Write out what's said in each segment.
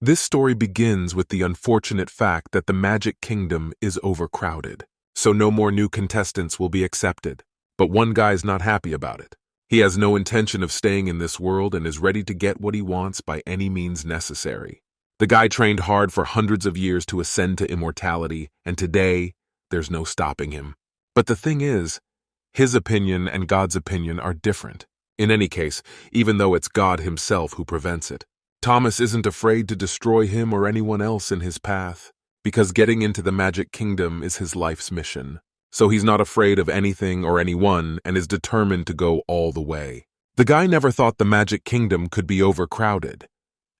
This story begins with the unfortunate fact that the Magic Kingdom is overcrowded, so no more new contestants will be accepted. But one guy's not happy about it. He has no intention of staying in this world and is ready to get what he wants by any means necessary. The guy trained hard for hundreds of years to ascend to immortality, and today, there's no stopping him. But the thing is, his opinion and God's opinion are different. In any case, even though it's God himself who prevents it, Thomas isn't afraid to destroy him or anyone else in his path, because getting into the Magic Kingdom is his life's mission. So he's not afraid of anything or anyone and is determined to go all the way. The guy never thought the Magic Kingdom could be overcrowded,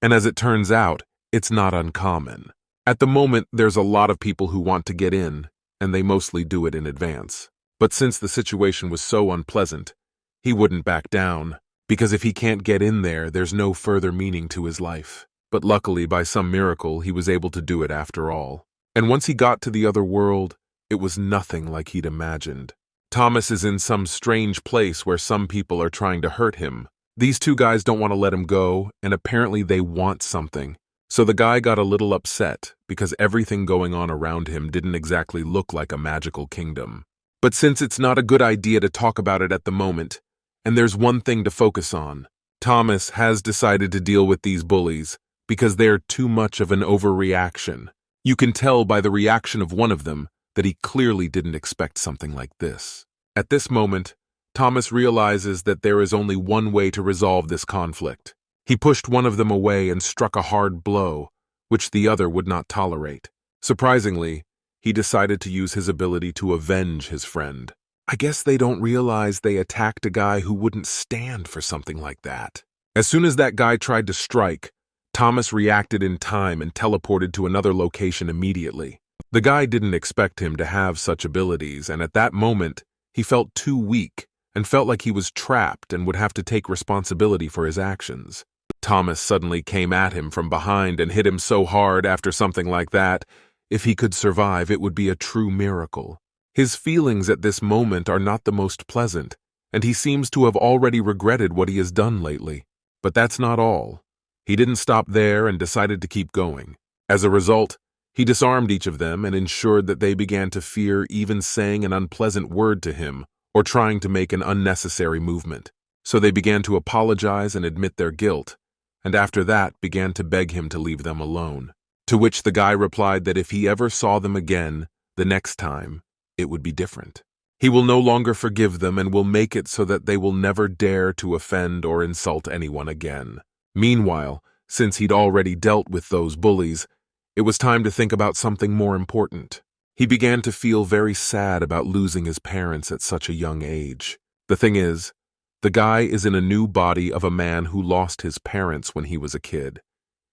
and as it turns out, it's not uncommon. At the moment, there's a lot of people who want to get in, and they mostly do it in advance. But since the situation was so unpleasant, he wouldn't back down, because if he can't get in there, there's no further meaning to his life. But luckily, by some miracle, he was able to do it after all. And once he got to the other world, it was nothing like he'd imagined. Thomas is in some strange place where some people are trying to hurt him. These two guys don't want to let him go, and apparently they want something. So the guy got a little upset because everything going on around him didn't exactly look like a magical kingdom. But since it's not a good idea to talk about it at the moment, and there's one thing to focus on, Thomas has decided to deal with these bullies because they're too much of an overreaction. You can tell by the reaction of one of them that he clearly didn't expect something like this. At this moment, Thomas realizes that there is only one way to resolve this conflict. He pushed one of them away and struck a hard blow, which the other would not tolerate. Surprisingly, he decided to use his ability to avenge his friend. I guess they don't realize they attacked a guy who wouldn't stand for something like that. As soon as that guy tried to strike, Thomas reacted in time and teleported to another location immediately. The guy didn't expect him to have such abilities, and at that moment, he felt too weak and felt like he was trapped and would have to take responsibility for his actions. Thomas suddenly came at him from behind and hit him so hard after something like that. If he could survive, it would be a true miracle. His feelings at this moment are not the most pleasant, and he seems to have already regretted what he has done lately. But that's not all. He didn't stop there and decided to keep going. As a result, he disarmed each of them and ensured that they began to fear even saying an unpleasant word to him or trying to make an unnecessary movement. So they began to apologize and admit their guilt, and after that began to beg him to leave them alone. To which the guy replied that if he ever saw them again, the next time, it would be different. He will no longer forgive them and will make it so that they will never dare to offend or insult anyone again. Meanwhile, since he'd already dealt with those bullies, it was time to think about something more important. He began to feel very sad about losing his parents at such a young age. The thing is, the guy is in a new body of a man who lost his parents when he was a kid,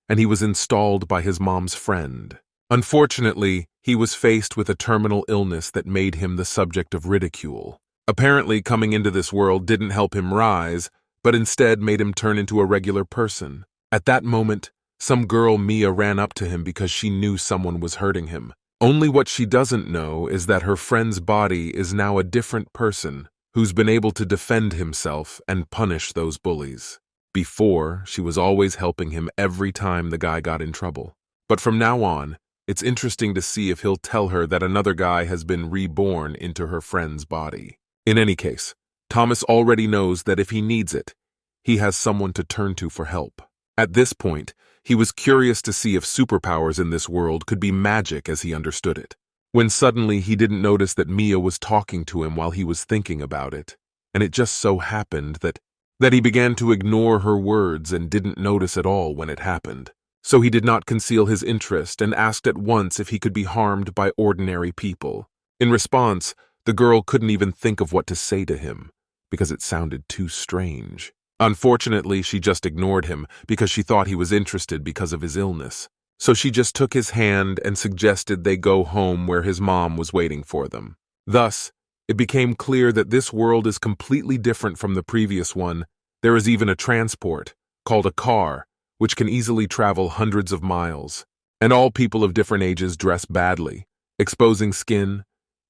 and he was installed by his mom's friend. Unfortunately, he was faced with a terminal illness that made him the subject of ridicule. Apparently, coming into this world didn't help him rise, but instead made him turn into a regular person. At that moment, some girl Mia ran up to him because she knew someone was hurting him. Only what she doesn't know is that her friend's body is now a different person who's been able to defend himself and punish those bullies. Before, she was always helping him every time the guy got in trouble. But from now on, it's interesting to see if he'll tell her that another guy has been reborn into her friend's body. In any case, Thomas already knows that if he needs it, he has someone to turn to for help. At this point, he was curious to see if superpowers in this world could be magic as he understood it, when suddenly he didn't notice that Mia was talking to him while he was thinking about it, and it just so happened that he began to ignore her words and didn't notice at all when it happened. So he did not conceal his interest and asked at once if he could be harmed by ordinary people. In response, the girl couldn't even think of what to say to him, because it sounded too strange. Unfortunately, she just ignored him because she thought he was interested because of his illness. So she just took his hand and suggested they go home where his mom was waiting for them. Thus, it became clear that this world is completely different from the previous one. There is even a transport, called a car, which can easily travel hundreds of miles. And all people of different ages dress badly, exposing skin.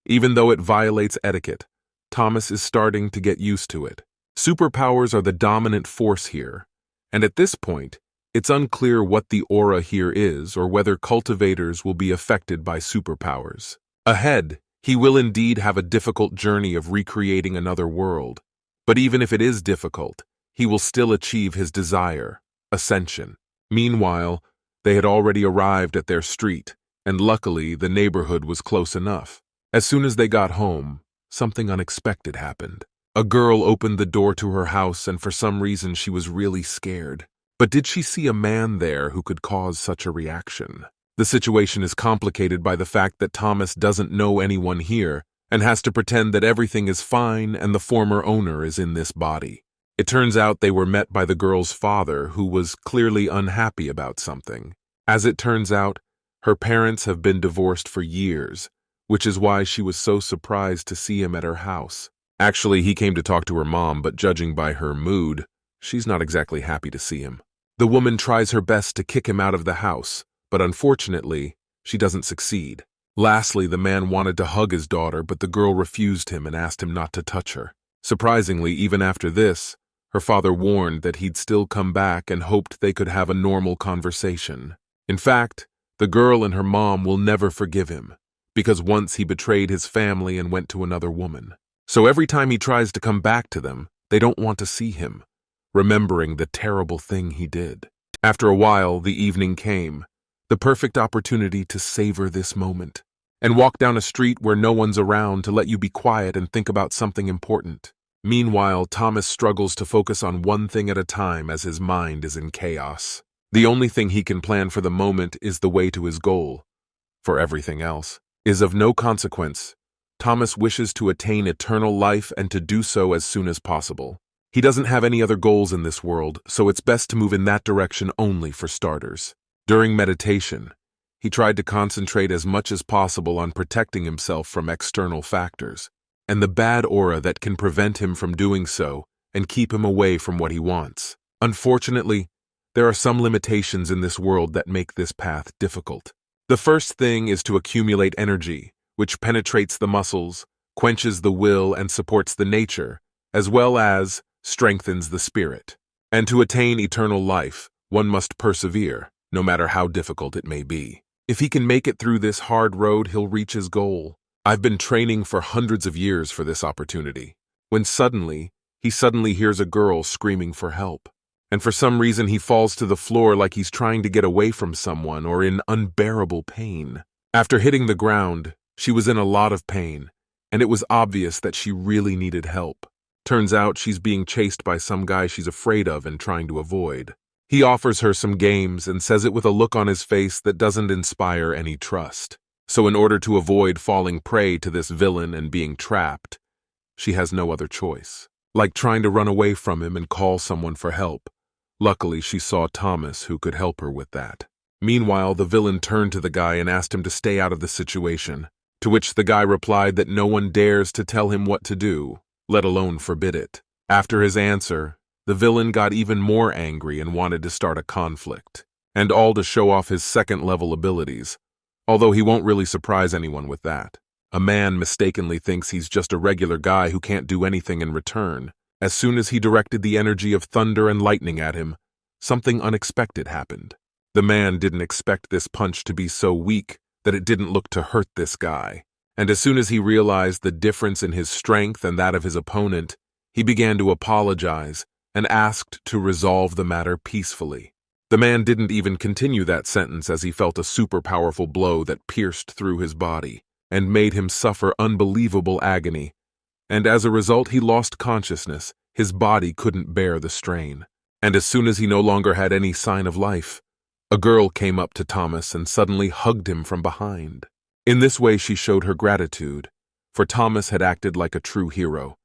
Even though it violates etiquette, Thomas is starting to get used to it. Superpowers are the dominant force here, and at this point, It's unclear what the aura here is or whether cultivators will be affected by superpowers. Ahead, he will indeed have a difficult journey of recreating another world. But even if it is difficult, he will still achieve his desire, ascension. Meanwhile, they had already arrived at their street, and luckily the neighborhood was close enough. As soon as they got home, something unexpected happened. A girl opened the door to her house, and for some reason she was really scared. But did she see a man there who could cause such a reaction? The situation is complicated by the fact that Thomas doesn't know anyone here and has to pretend that everything is fine and the former owner is in this body. It turns out they were met by the girl's father, who was clearly unhappy about something. As it turns out, her parents have been divorced for years, which is why she was so surprised to see him at her house. Actually, he came to talk to her mom, but judging by her mood, she's not exactly happy to see him. The woman tries her best to kick him out of the house, but unfortunately, she doesn't succeed. Lastly, the man wanted to hug his daughter, but the girl refused him and asked him not to touch her. Surprisingly, even after this, her father warned that he'd still come back and hoped they could have a normal conversation. In fact, the girl and her mom will never forgive him, because once he betrayed his family and went to another woman. So every time he tries to come back to them, they don't want to see him, remembering the terrible thing he did. After a while, the evening came, the perfect opportunity to savor this moment, and walk down a street where no one's around to let you be quiet and think about something important. Meanwhile, Thomas struggles to focus on one thing at a time as his mind is in chaos. The only thing he can plan for the moment is the way to his goal. For everything else is of no consequence. Thomas wishes to attain eternal life and to do so as soon as possible. He doesn't have any other goals in this world, so it's best to move in that direction only for starters. During meditation, he tried to concentrate as much as possible on protecting himself from external factors, and the bad aura that can prevent him from doing so and keep him away from what he wants. Unfortunately, there are some limitations in this world that make this path difficult. The first thing is to accumulate energy, which penetrates the muscles, quenches the will, and supports the nature, as well as strengthens the spirit. And to attain eternal life, one must persevere, no matter how difficult it may be. If he can make it through this hard road, he'll reach his goal. I've been training for hundreds of years for this opportunity, when he suddenly hears a girl screaming for help. And for some reason he falls to the floor like he's trying to get away from someone or in unbearable pain. After hitting the ground, she was in a lot of pain, and it was obvious that she really needed help. Turns out she's being chased by some guy she's afraid of and trying to avoid. He offers her some games and says it with a look on his face that doesn't inspire any trust. So in order to avoid falling prey to this villain and being trapped, she has no other choice, like trying to run away from him and call someone for help. Luckily, she saw Thomas, who could help her with that. Meanwhile, the villain turned to the guy and asked him to stay out of the situation, to which the guy replied that no one dares to tell him what to do, let alone forbid it. After his answer, the villain got even more angry and wanted to start a conflict, and all to show off his second-level abilities, although he won't really surprise anyone with that. A man mistakenly thinks he's just a regular guy who can't do anything in return. As soon as he directed the energy of thunder and lightning at him, something unexpected happened. The man didn't expect this punch to be so weak that it didn't look to hurt this guy, and as soon as he realized the difference in his strength and that of his opponent, he began to apologize and asked to resolve the matter peacefully. The man didn't even continue that sentence as he felt a super powerful blow that pierced through his body and made him suffer unbelievable agony. And as a result, he lost consciousness. His body couldn't bear the strain. And as soon as he no longer had any sign of life, a girl came up to Thomas and suddenly hugged him from behind. In this way, she showed her gratitude, for Thomas had acted like a true hero.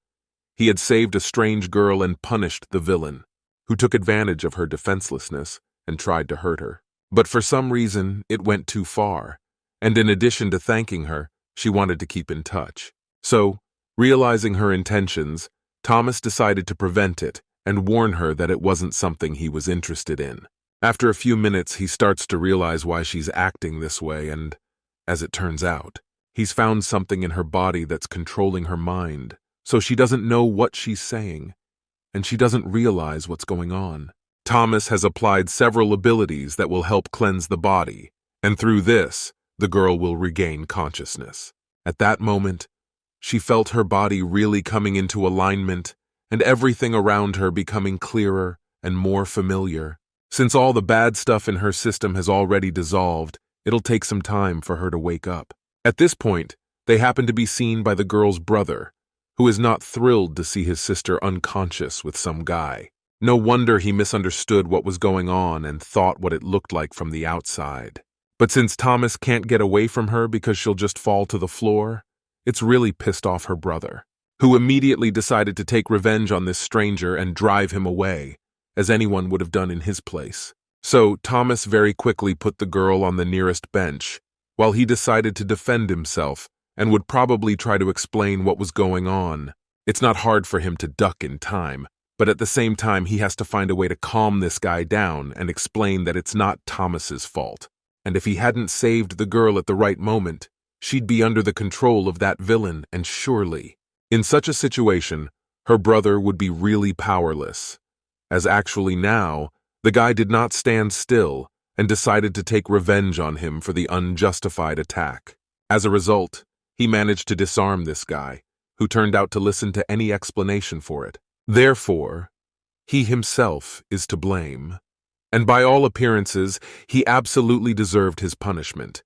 He had saved a strange girl and punished the villain, who took advantage of her defenselessness and tried to hurt her. But for some reason, it went too far, and in addition to thanking her, she wanted to keep in touch. So, realizing her intentions, Thomas decided to prevent it and warn her that it wasn't something he was interested in. After a few minutes, he starts to realize why she's acting this way, and, as it turns out, he's found something in her body that's controlling her mind, so she doesn't know what she's saying, and she doesn't realize what's going on. Thomas has applied several abilities that will help cleanse the body, and through this, the girl will regain consciousness. At that moment, she felt her body really coming into alignment and everything around her becoming clearer and more familiar. Since all the bad stuff in her system has already dissolved, it'll take some time for her to wake up. At this point, they happen to be seen by the girl's brother, who is not thrilled to see his sister unconscious with some guy. No wonder he misunderstood what was going on and thought what it looked like from the outside. But since Thomas can't get away from her because she'll just fall to the floor, it's really pissed off her brother, who immediately decided to take revenge on this stranger and drive him away, as anyone would have done in his place. So Thomas very quickly put the girl on the nearest bench, while he decided to defend himself and would probably try to explain what was going on. It's not hard for him to duck in time, but at the same time he has to find a way to calm this guy down and explain that it's not Thomas's fault. And if he hadn't saved the girl at the right moment, she'd be under the control of that villain, and surely, in such a situation, her brother would be really powerless. As actually now, the guy did not stand still and decided to take revenge on him for the unjustified attack. As a result, he managed to disarm this guy, who turned out to listen to any explanation for it. Therefore, he himself is to blame. And by all appearances, he absolutely deserved his punishment,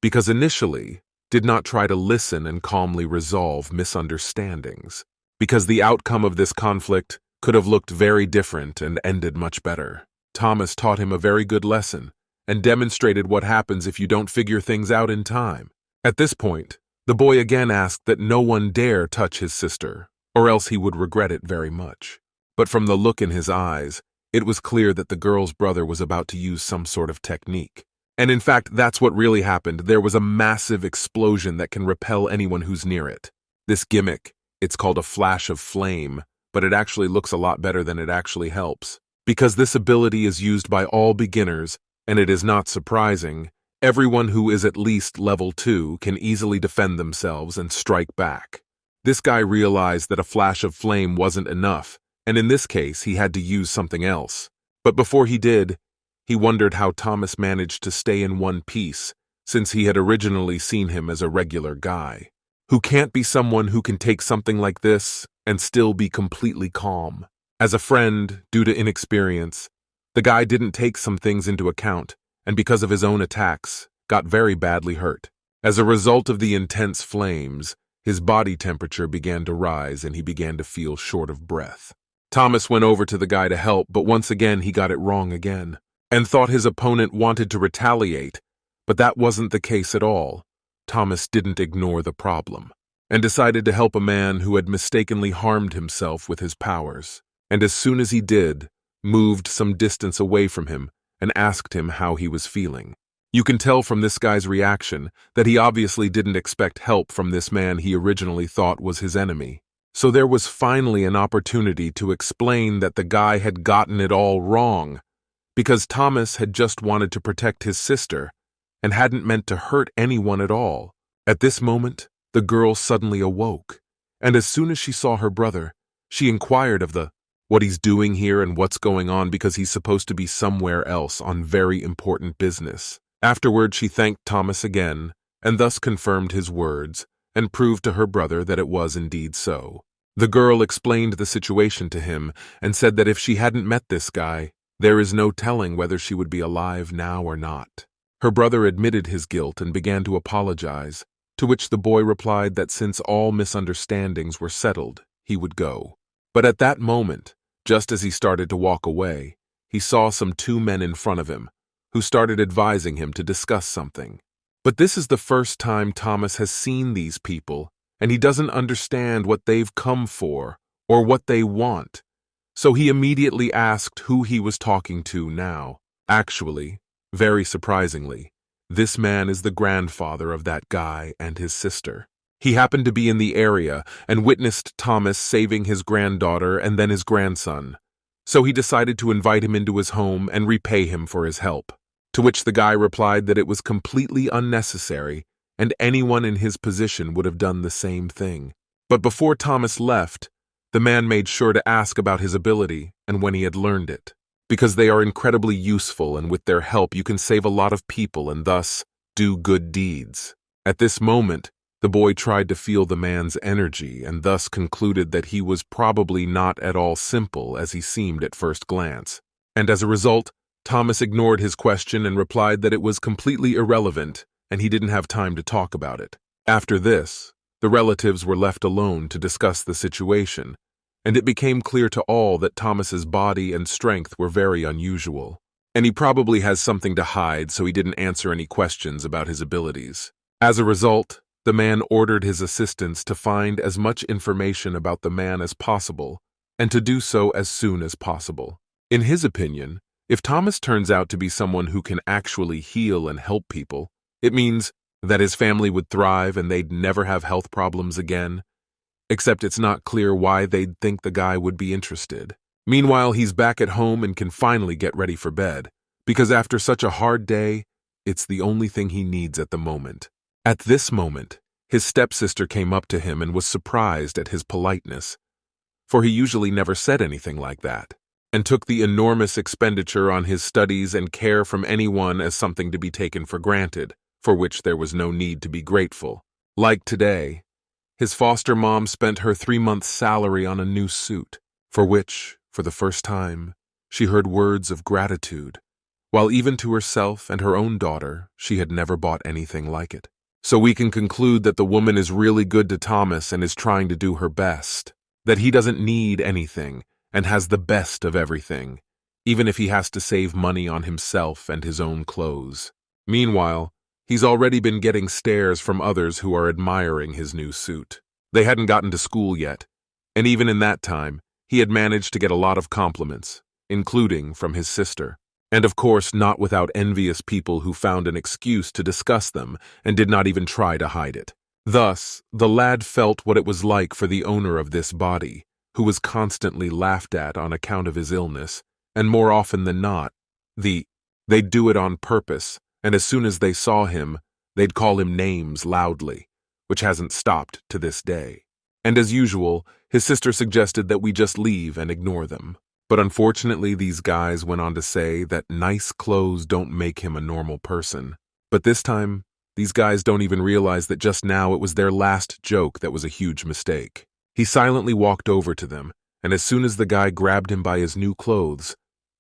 because initially did not try to listen and calmly resolve misunderstandings, because the outcome of this conflict could have looked very different and ended much better. Thomas taught him a very good lesson and demonstrated what happens if you don't figure things out in time. At this point, the boy again asked that no one dare touch his sister, or else he would regret it very much. But from the look in his eyes, it was clear that the girl's brother was about to use some sort of technique. And in fact, that's what really happened. There was a massive explosion that can repel anyone who's near it. This gimmick, it's called a flash of flame, but it actually looks a lot better than it actually helps. Because this ability is used by all beginners, and it is not surprising, everyone who is at least level 2 can easily defend themselves and strike back. This guy realized that a flash of flame wasn't enough, and in this case he had to use something else. But before he did, he wondered how Thomas managed to stay in one piece, since he had originally seen him as a regular guy, who can't be someone who can take something like this and still be completely calm. As a friend, due to inexperience, the guy didn't take some things into account, and because of his own attacks, got very badly hurt. As a result of the intense flames, his body temperature began to rise and he began to feel short of breath. Thomas went over to the guy to help, but once again he got it wrong again, and thought his opponent wanted to retaliate, but that wasn't the case at all. Thomas didn't ignore the problem, and decided to help a man who had mistakenly harmed himself with his powers, and as soon as he did, moved some distance away from him and asked him how he was feeling. You can tell from this guy's reaction that he obviously didn't expect help from this man he originally thought was his enemy. So there was finally an opportunity to explain that the guy had gotten it all wrong, because Thomas had just wanted to protect his sister and hadn't meant to hurt anyone at all. At this moment, the girl suddenly awoke, and as soon as she saw her brother, she inquired of what he's doing here and what's going on, because he's supposed to be somewhere else on very important business. Afterward, she thanked Thomas again, and thus confirmed his words, and proved to her brother that it was indeed so. The girl explained the situation to him, and said that if she hadn't met this guy, there is no telling whether she would be alive now or not. Her brother admitted his guilt and began to apologize, to which the boy replied that since all misunderstandings were settled, he would go. But at that moment, just as he started to walk away, he saw some 2 men in front of him, who started advising him to discuss something. But this is the first time Thomas has seen these people, and he doesn't understand what they've come for or what they want. So he immediately asked who he was talking to now. Actually, very surprisingly, this man is the grandfather of that guy and his sister. He happened to be in the area and witnessed Thomas saving his granddaughter and then his grandson. So he decided to invite him into his home and repay him for his help. To which the guy replied that it was completely unnecessary and anyone in his position would have done the same thing. But before Thomas left, the man made sure to ask about his ability and when he had learned it, because they are incredibly useful, and with their help you can save a lot of people and thus do good deeds. At this moment, the boy tried to feel the man's energy and thus concluded that he was probably not at all simple as he seemed at first glance. And as a result, Thomas ignored his question and replied that it was completely irrelevant and he didn't have time to talk about it. After this, the relatives were left alone to discuss the situation, and it became clear to all that Thomas's body and strength were very unusual. And he probably has something to hide, so he didn't answer any questions about his abilities. As a result, the man ordered his assistants to find as much information about the man as possible, and to do so as soon as possible. In his opinion, if Thomas turns out to be someone who can actually heal and help people, it means that his family would thrive and they'd never have health problems again. Except it's not clear why they'd think the guy would be interested. Meanwhile, he's back at home and can finally get ready for bed, because after such a hard day, it's the only thing he needs at the moment. At this moment, his stepsister came up to him and was surprised at his politeness, for he usually never said anything like that, and took the enormous expenditure on his studies and care from anyone as something to be taken for granted, for which there was no need to be grateful. Like today, his foster mom spent her 3-month salary on a new suit, for which, for the first time, she heard words of gratitude, while even to herself and her own daughter, she had never bought anything like it. So we can conclude that the woman is really good to Thomas and is trying to do her best, that he doesn't need anything and has the best of everything, even if he has to save money on himself and his own clothes. Meanwhile, he's already been getting stares from others who are admiring his new suit. They hadn't gotten to school yet, and even in that time, he had managed to get a lot of compliments, including from his sister. And of course, not without envious people who found an excuse to discuss them and did not even try to hide it. Thus, the lad felt what it was like for the owner of this body, who was constantly laughed at on account of his illness, and more often than not, they'd do it on purpose, and as soon as they saw him, they'd call him names loudly, which hasn't stopped to this day. And as usual, his sister suggested that we just leave and ignore them. But unfortunately, these guys went on to say that nice clothes don't make him a normal person. But this time, these guys don't even realize that just now it was their last joke that was a huge mistake. He silently walked over to them, and as soon as the guy grabbed him by his new clothes,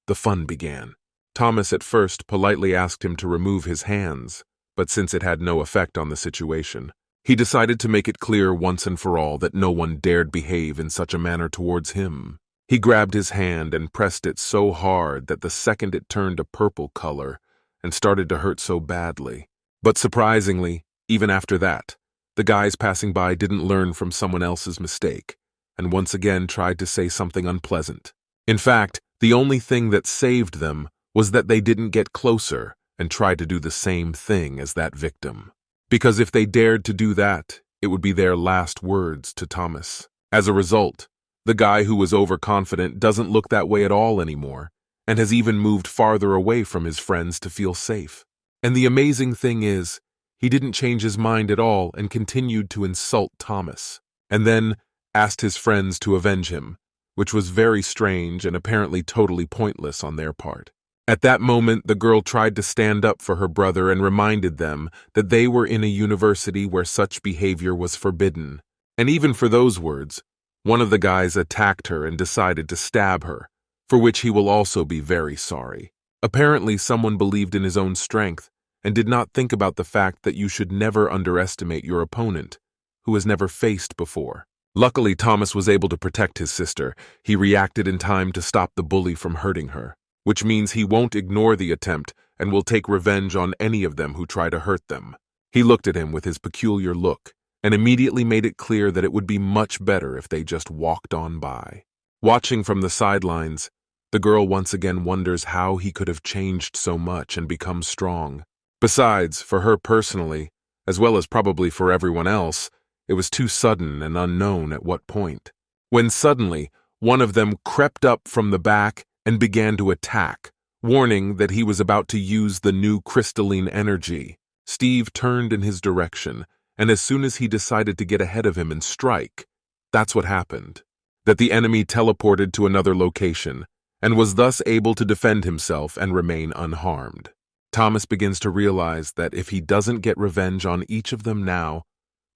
the fun began. Thomas at first politely asked him to remove his hands, but since it had no effect on the situation, he decided to make it clear once and for all that no one dared behave in such a manner towards him. He grabbed his hand and pressed it so hard that the second it turned a purple color and started to hurt so badly. But surprisingly, even after that, the guys passing by didn't learn from someone else's mistake and once again tried to say something unpleasant. In fact, the only thing that saved them was that they didn't get closer and try to do the same thing as that victim. Because if they dared to do that, it would be their last words to Thomas. As a result, the guy who was overconfident doesn't look that way at all anymore, and has even moved farther away from his friends to feel safe. And the amazing thing is, he didn't change his mind at all and continued to insult Thomas, and then asked his friends to avenge him, which was very strange and apparently totally pointless on their part. At that moment, the girl tried to stand up for her brother and reminded them that they were in a university where such behavior was forbidden. And even for those words, one of the guys attacked her and decided to stab her, for which he will also be very sorry. Apparently, someone believed in his own strength and did not think about the fact that you should never underestimate your opponent, who has never faced before. Luckily, Thomas was able to protect his sister. He reacted in time to stop the bully from hurting her, which means he won't ignore the attempt and will take revenge on any of them who try to hurt them. He looked at him with his peculiar look and immediately made it clear that it would be much better if they just walked on by. Watching from the sidelines, the girl once again wonders how he could have changed so much and become strong. Besides, for her personally, as well as probably for everyone else, it was too sudden and unknown at what point. When suddenly, one of them crept up from the back and began to attack, warning that he was about to use the new crystalline energy. Steve turned in his direction, and as soon as he decided to get ahead of him and strike, that's what happened. That the enemy teleported to another location, and was thus able to defend himself and remain unharmed. Thomas begins to realize that if he doesn't get revenge on each of them now,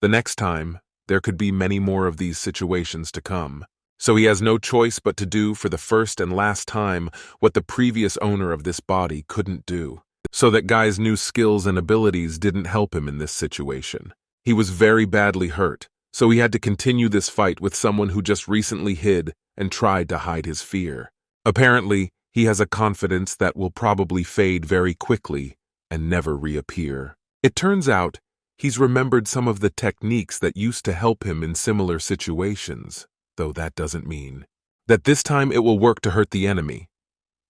the next time there could be many more of these situations to come. So he has no choice but to do for the first and last time what the previous owner of this body couldn't do. So that guy's new skills and abilities didn't help him in this situation. He was very badly hurt, so he had to continue this fight with someone who just recently hid and tried to hide his fear. Apparently, he has a confidence that will probably fade very quickly and never reappear. It turns out, he's remembered some of the techniques that used to help him in similar situations, though that doesn't mean that this time it will work to hurt the enemy,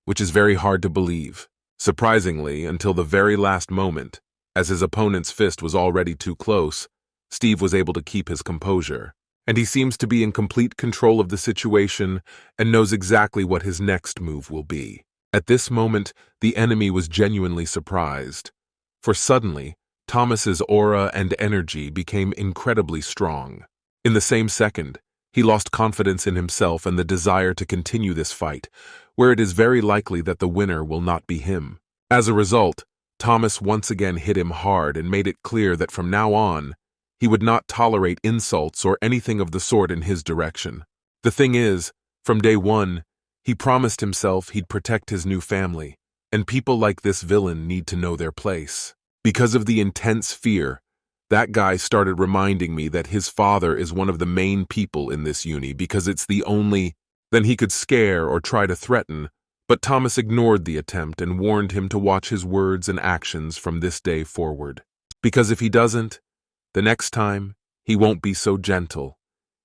which is very hard to believe. Surprisingly, until the very last moment, as his opponent's fist was already too close, Steve was able to keep his composure, and he seems to be in complete control of the situation and knows exactly what his next move will be. At this moment, the enemy was genuinely surprised, for suddenly, Thomas's aura and energy became incredibly strong. In the same second, he lost confidence in himself and the desire to continue this fight, where it is very likely that the winner will not be him. As a result, Thomas once again hit him hard and made it clear that from now on, he would not tolerate insults or anything of the sort in his direction. The thing is, from day one, he promised himself he'd protect his new family, and people like this villain need to know their place. Because of the intense fear, that guy started reminding me that his father is one of the main people in this uni because it's the only then he could scare or try to threaten, but Thomas ignored the attempt and warned him to watch his words and actions from this day forward. Because if he doesn't, the next time, he won't be so gentle,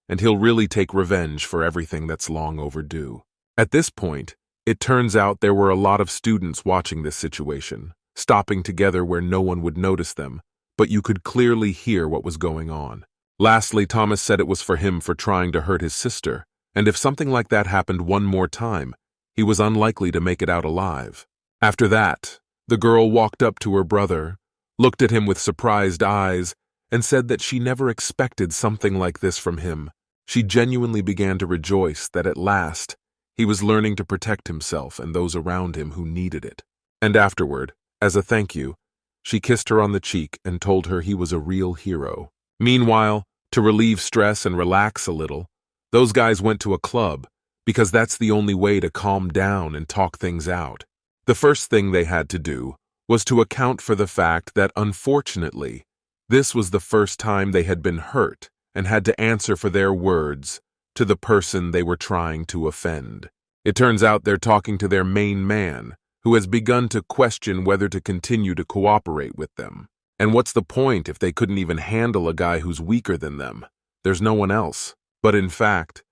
and he'll really take revenge for everything that's long overdue. At this point, it turns out there were a lot of students watching this situation, stopping together where no one would notice them, but you could clearly hear what was going on. Lastly, Thomas said it was for him for trying to hurt his sister, and if something like that happened one more time, he was unlikely to make it out alive. After that, the girl walked up to her brother, looked at him with surprised eyes, and said that she never expected something like this from him. She genuinely began to rejoice that at last, he was learning to protect himself and those around him who needed it. And afterward, as a thank you, she kissed her on the cheek and told her he was a real hero. Meanwhile, to relieve stress and relax a little, those guys went to a club, because that's the only way to calm down and talk things out. The first thing they had to do was to account for the fact that, unfortunately, this was the first time they had been hurt and had to answer for their words to the person they were trying to offend. It turns out they're talking to their main man, who has begun to question whether to continue to cooperate with them. And what's the point if they couldn't even handle a guy who's weaker than them? There's no one else. But in fact,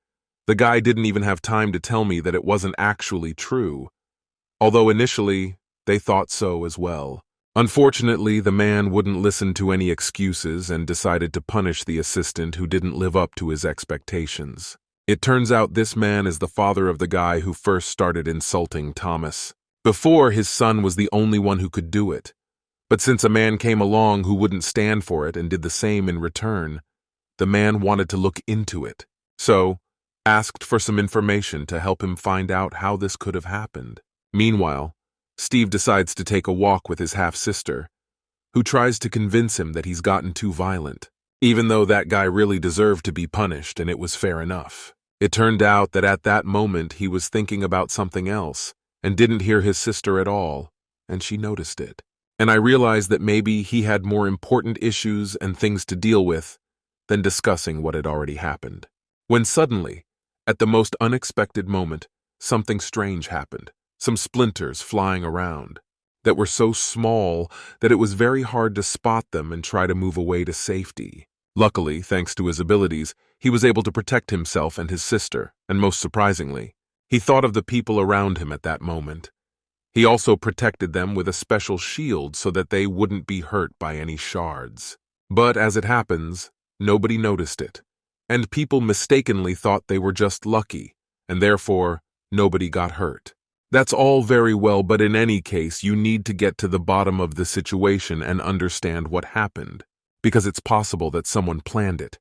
the guy didn't even have time to tell me that it wasn't actually true, although initially they thought so as well. Unfortunately, the man wouldn't listen to any excuses and decided to punish the assistant who didn't live up to his expectations. It turns out this man is the father of the guy who first started insulting Thomas. Before, his son was the only one who could do it, but since a man came along who wouldn't stand for it and did the same in return, the man wanted to look into it, so asked for some information to help him find out how this could have happened. Meanwhile, Steve decides to take a walk with his half-sister, who tries to convince him that he's gotten too violent, even though that guy really deserved to be punished and it was fair enough. It turned out that at that moment he was thinking about something else and didn't hear his sister at all, and she noticed it. And I realized that maybe he had more important issues and things to deal with than discussing what had already happened. When suddenly, at the most unexpected moment, something strange happened. Some splinters flying around that were so small that it was very hard to spot them and try to move away to safety. Luckily, thanks to his abilities, he was able to protect himself and his sister, and most surprisingly, he thought of the people around him at that moment. He also protected them with a special shield so that they wouldn't be hurt by any shards. But as it happens, nobody noticed it, and people mistakenly thought they were just lucky, and therefore nobody got hurt. That's all very well, but in any case, you need to get to the bottom of the situation and understand what happened, because it's possible that someone planned it.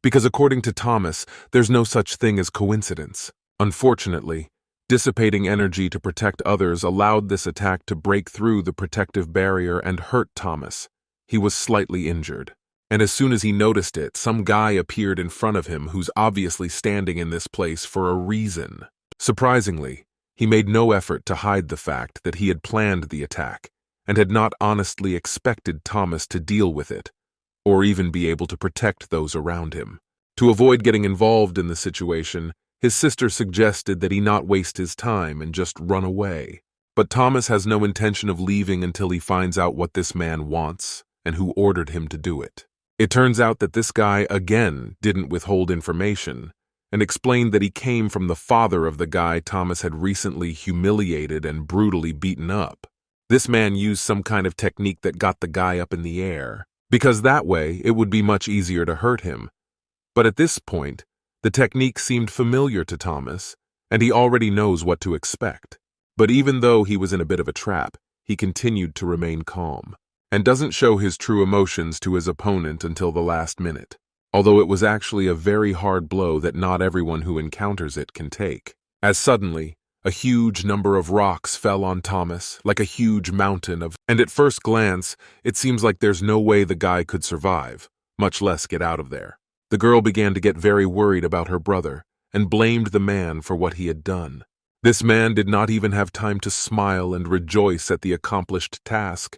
Because according to Thomas, there's no such thing as coincidence. Unfortunately, Dissipating energy to protect others allowed this attack to break through the protective barrier and hurt Thomas. He was slightly injured. And as soon as he noticed it, some guy appeared in front of him who's obviously standing in this place for a reason. Surprisingly, he made no effort to hide the fact that he had planned the attack and had not honestly expected Thomas to deal with it, or even be able to protect those around him. To avoid getting involved in the situation, his sister suggested that he not waste his time and just run away. But Thomas has no intention of leaving until he finds out what this man wants and who ordered him to do it. It turns out that this guy, again, didn't withhold information and explained that he came from the father of the guy Thomas had recently humiliated and brutally beaten up. This man used some kind of technique that got the guy up in the air, because that way it would be much easier to hurt him. But at this point, the technique seemed familiar to Thomas, and he already knows what to expect. But even though he was in a bit of a trap, he continued to remain calm, and doesn't show his true emotions to his opponent until the last minute, although it was actually a very hard blow that not everyone who encounters it can take. As suddenly, a huge number of rocks fell on Thomas, like a huge mountain of, and at first glance, it seems like there's no way the guy could survive, much less get out of there. The girl began to get very worried about her brother and blamed the man for what he had done. This man did not even have time to smile and rejoice at the accomplished task.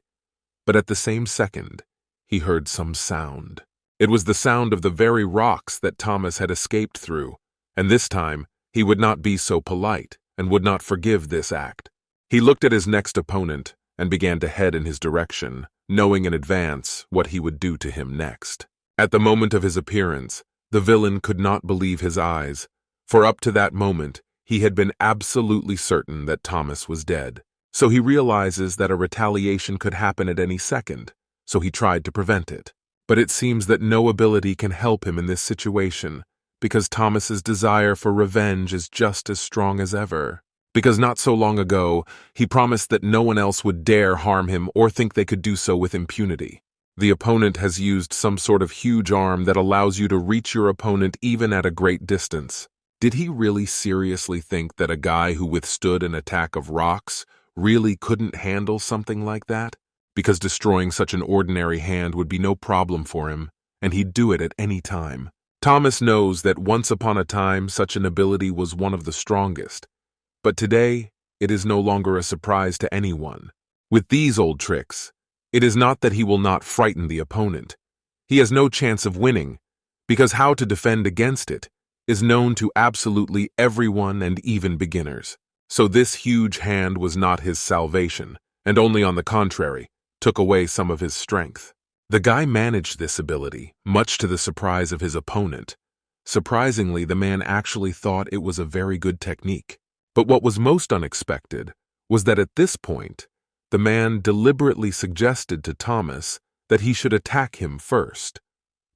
But at the same second, he heard some sound. It was the sound of the very rocks that Thomas had escaped through, and this time he would not be so polite and would not forgive this act. He looked at his next opponent and began to head in his direction, knowing in advance what he would do to him next. At the moment of his appearance, the villain could not believe his eyes, for up to that moment, he had been absolutely certain that Thomas was dead. So he realizes that a retaliation could happen at any second, so he tried to prevent it. But it seems that no ability can help him in this situation, because Thomas's desire for revenge is just as strong as ever. Because not so long ago, he promised that no one else would dare harm him or think they could do so with impunity. The opponent has used some sort of huge arm that allows you to reach your opponent even at a great distance. Did he really seriously think that a guy who withstood an attack of rocks really couldn't handle something like that? Because destroying such an ordinary hand would be no problem for him, and he'd do it at any time. Thomas knows that once upon a time such an ability was one of the strongest, but today it is no longer a surprise to anyone. With these old tricks, it is not that he will not frighten the opponent. He has no chance of winning, because how to defend against it is known to absolutely everyone and even beginners. So this huge hand was not his salvation, and only on the contrary, took away some of his strength. The guy managed this ability, much to the surprise of his opponent. Surprisingly, the man actually thought it was a very good technique. But what was most unexpected was that at this point, the man deliberately suggested to Thomas that he should attack him first.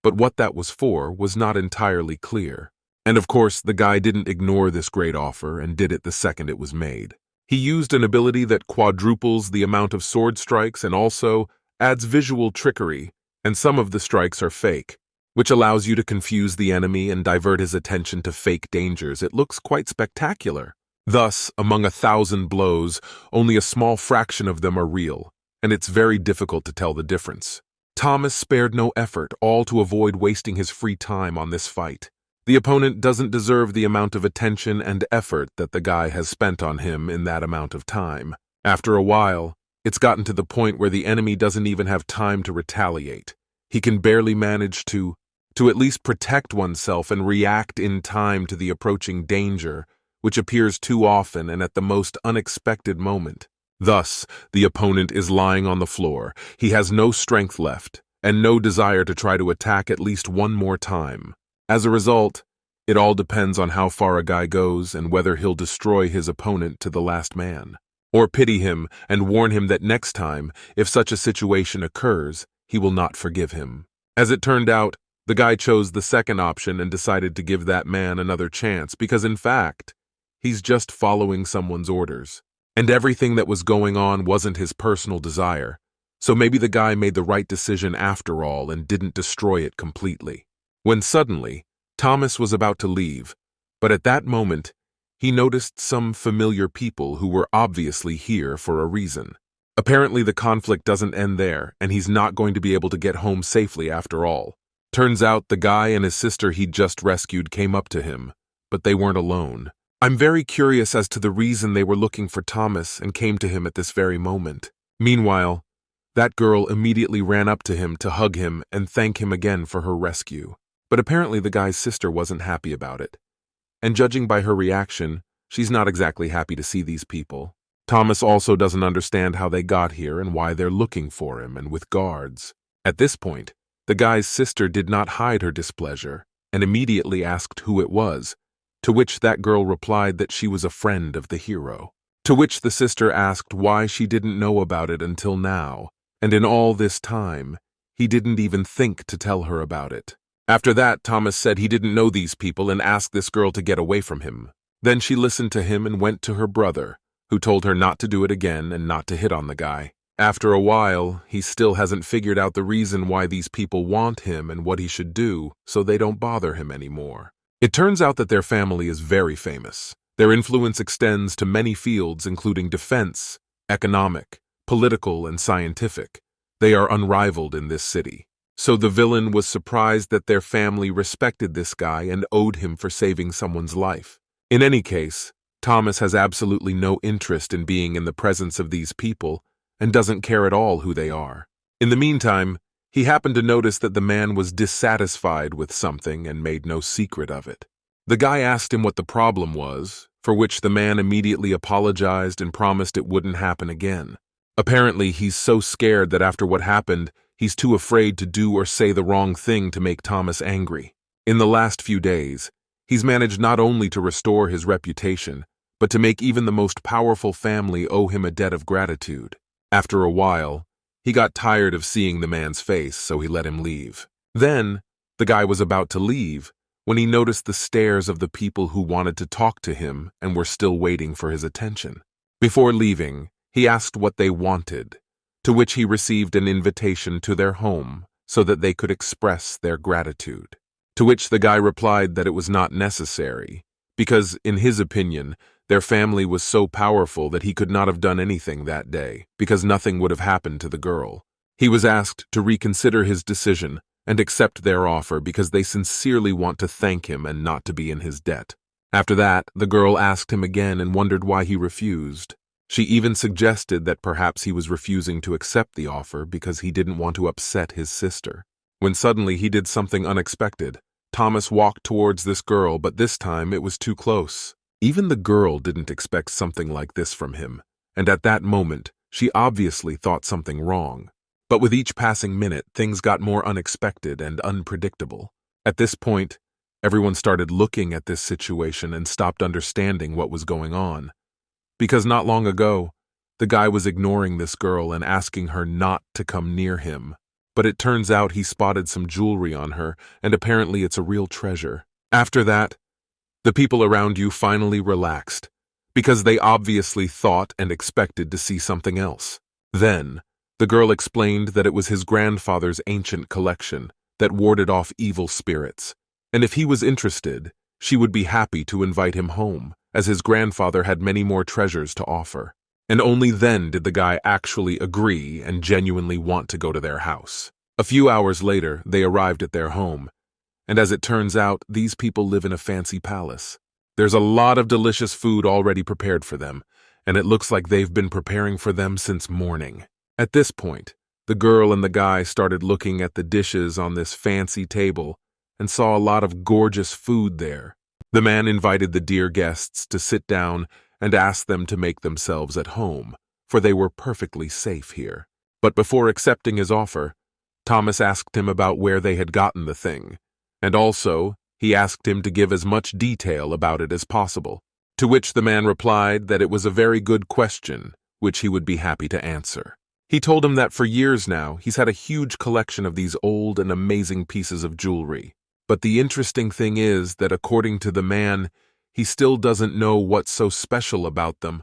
But what that was for was not entirely clear. And of course, the guy didn't ignore this great offer and did it the second it was made. He used an ability that quadruples the amount of sword strikes and also adds visual trickery, and some of the strikes are fake, which allows you to confuse the enemy and divert his attention to fake dangers. It looks quite spectacular. Thus, among 1,000 blows, only a small fraction of them are real, and it's very difficult to tell the difference. Thomas spared no effort, all to avoid wasting his free time on this fight. The opponent doesn't deserve the amount of attention and effort that the guy has spent on him in that amount of time. After a while, it's gotten to the point where the enemy doesn't even have time to retaliate. He can barely manage to at least protect oneself and react in time to the approaching danger, which appears too often and at the most unexpected moment. Thus, the opponent is lying on the floor. He has no strength left, and no desire to try to attack at least one more time. As a result, it all depends on how far a guy goes and whether he'll destroy his opponent to the last man, or pity him and warn him that next time, if such a situation occurs, he will not forgive him. As it turned out, the guy chose the second option and decided to give that man another chance because, in fact, he's just following someone's orders. And everything that was going on wasn't his personal desire, so maybe the guy made the right decision after all and didn't destroy it completely. When suddenly, Thomas was about to leave, but at that moment, he noticed some familiar people who were obviously here for a reason. Apparently the conflict doesn't end there, and he's not going to be able to get home safely after all. Turns out the guy and his sister he'd just rescued came up to him, but they weren't alone. I'm very curious as to the reason they were looking for Thomas and came to him at this very moment. Meanwhile, that girl immediately ran up to him to hug him and thank him again for her rescue. But apparently the guy's sister wasn't happy about it. And judging by her reaction, she's not exactly happy to see these people. Thomas also doesn't understand how they got here and why they're looking for him and with guards. At this point, the guy's sister did not hide her displeasure and immediately asked who it was, to which that girl replied that she was a friend of the hero. To which the sister asked why she didn't know about it until now, and in all this time, he didn't even think to tell her about it. After that, Thomas said he didn't know these people and asked this girl to get away from him. Then she listened to him and went to her brother, who told her not to do it again and not to hit on the guy. After a while, he still hasn't figured out the reason why these people want him and what he should do, so they don't bother him anymore. It turns out that their family is very famous. Their influence extends to many fields including defense, economic, political, and scientific. They are unrivaled in this city. So the villain was surprised that their family respected this guy and owed him for saving someone's life. In any case, Thomas has absolutely no interest in being in the presence of these people and doesn't care at all who they are. In the meantime, he happened to notice that the man was dissatisfied with something and made no secret of it. The guy asked him what the problem was, for which the man immediately apologized and promised it wouldn't happen again. Apparently, he's so scared that after what happened, he's too afraid to do or say the wrong thing to make Thomas angry. In the last few days, he's managed not only to restore his reputation, but to make even the most powerful family owe him a debt of gratitude. After a while, he got tired of seeing the man's face, so he let him leave. Then, the guy was about to leave when he noticed the stares of the people who wanted to talk to him and were still waiting for his attention. Before leaving, he asked what they wanted, to which he received an invitation to their home so that they could express their gratitude. To which the guy replied that it was not necessary, because, in his opinion, their family was so powerful that he could not have done anything that day, because nothing would have happened to the girl. He was asked to reconsider his decision and accept their offer because they sincerely want to thank him and not to be in his debt. After that, the girl asked him again and wondered why he refused. She even suggested that perhaps he was refusing to accept the offer because he didn't want to upset his sister. When suddenly he did something unexpected. Thomas walked towards this girl, but this time it was too close. Even the girl didn't expect something like this from him, and at that moment, she obviously thought something wrong. But with each passing minute, things got more unexpected and unpredictable. At this point, everyone started looking at this situation and stopped understanding what was going on. Because not long ago, the guy was ignoring this girl and asking her not to come near him. But it turns out he spotted some jewelry on her, and apparently it's a real treasure. After that, the people around you finally relaxed, because they obviously thought and expected to see something else. Then, the girl explained that it was his grandfather's ancient collection that warded off evil spirits, and if he was interested, she would be happy to invite him home, as his grandfather had many more treasures to offer. And only then did the guy actually agree and genuinely want to go to their house. A few hours later, they arrived at their home, and as it turns out, these people live in a fancy palace. There's a lot of delicious food already prepared for them, and it looks like they've been preparing for them since morning. At this point, the girl and the guy started looking at the dishes on this fancy table and saw a lot of gorgeous food there. The man invited the dear guests to sit down and asked them to make themselves at home, for they were perfectly safe here. But before accepting his offer, Thomas asked him about where they had gotten the thing, and also he asked him to give as much detail about it as possible, to which the man replied that it was a very good question, which he would be happy to answer. He told him that for years now, he's had a huge collection of these old and amazing pieces of jewelry. But the interesting thing is that according to the man, he still doesn't know what's so special about them.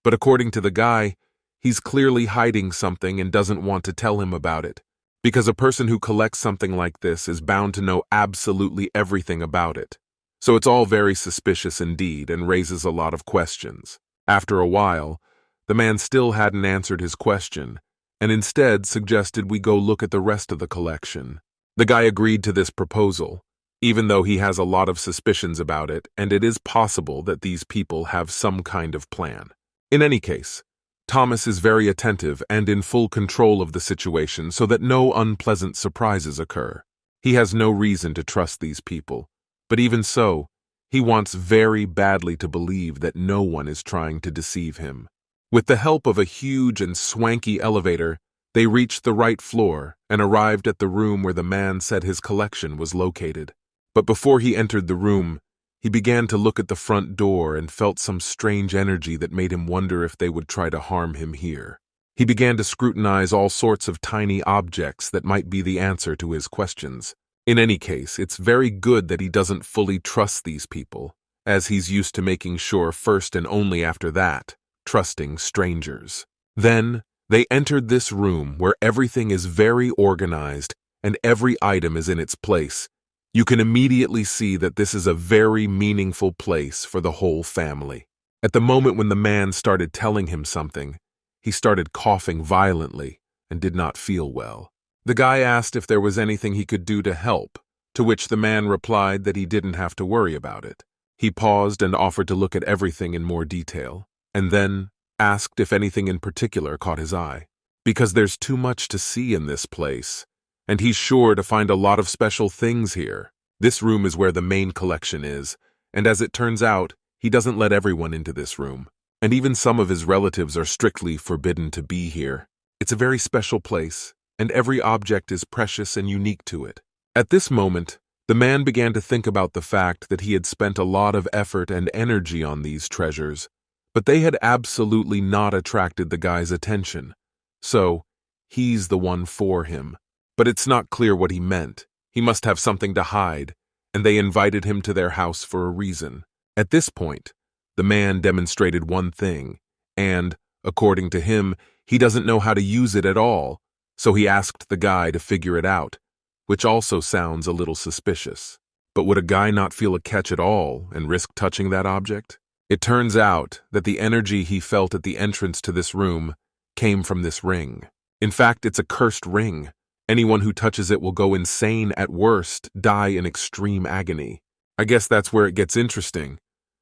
But according to the guy, he's clearly hiding something and doesn't want to tell him about it, because a person who collects something like this is bound to know absolutely everything about it. So it's all very suspicious indeed and raises a lot of questions. After a while, the man still hadn't answered his question, and instead suggested we go look at the rest of the collection. The guy agreed to this proposal, even though he has a lot of suspicions about it, and it is possible that these people have some kind of plan. In any case, Thomas is very attentive and in full control of the situation so that no unpleasant surprises occur. He has no reason to trust these people, but even so, he wants very badly to believe that no one is trying to deceive him. With the help of a huge and swanky elevator, they reached the right floor and arrived at the room where the man said his collection was located. But before he entered the room, he began to look at the front door and felt some strange energy that made him wonder if they would try to harm him here. He began to scrutinize all sorts of tiny objects that might be the answer to his questions. In any case, it's very good that he doesn't fully trust these people, as he's used to making sure first and only after that, trusting strangers. Then, they entered this room where everything is very organized and every item is in its place. You can immediately see that this is a very meaningful place for the whole family. At the moment when the man started telling him something, he started coughing violently and did not feel well. The guy asked if there was anything he could do to help, to which the man replied that he didn't have to worry about it. He paused and offered to look at everything in more detail, and then asked if anything in particular caught his eye. Because there's too much to see in this place, and he's sure to find a lot of special things here. This room is where the main collection is, and as it turns out, he doesn't let everyone into this room, and even some of his relatives are strictly forbidden to be here. It's a very special place, and every object is precious and unique to it. At this moment, the man began to think about the fact that he had spent a lot of effort and energy on these treasures, but they had absolutely not attracted the guy's attention. So, he's the one for him. But it's not clear what he meant. He must have something to hide, and they invited him to their house for a reason. At this point, the man demonstrated one thing, and, according to him, he doesn't know how to use it at all, so he asked the guy to figure it out, which also sounds a little suspicious. But would a guy not feel a catch at all and risk touching that object? It turns out that the energy he felt at the entrance to this room came from this ring. In fact, it's a cursed ring. Anyone who touches it will go insane at worst, die in extreme agony. I guess that's where it gets interesting,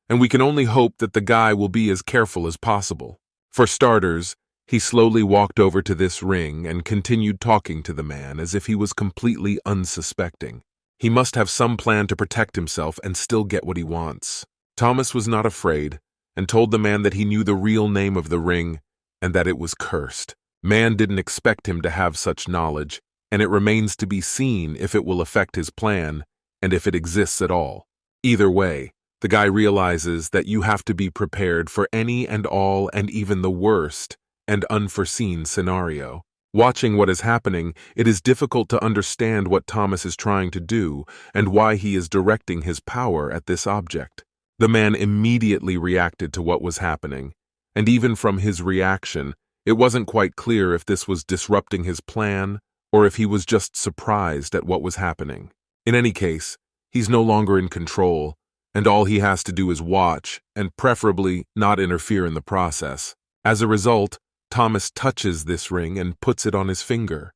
and we can only hope that the guy will be as careful as possible. For starters, he slowly walked over to this ring and continued talking to the man as if he was completely unsuspecting. He must have some plan to protect himself and still get what he wants. Thomas was not afraid and told the man that he knew the real name of the ring and that it was cursed. Man didn't expect him to have such knowledge, and it remains to be seen if it will affect his plan and if it exists at all. Either way, the guy realizes that you have to be prepared for any and all and even the worst and unforeseen scenario. Watching what is happening, it is difficult to understand what Thomas is trying to do and why he is directing his power at this object. The man immediately reacted to what was happening, and even from his reaction, it wasn't quite clear if this was disrupting his plan or if he was just surprised at what was happening. In any case, he's no longer in control, and all he has to do is watch and preferably not interfere in the process. As a result, Thomas touches this ring and puts it on his finger,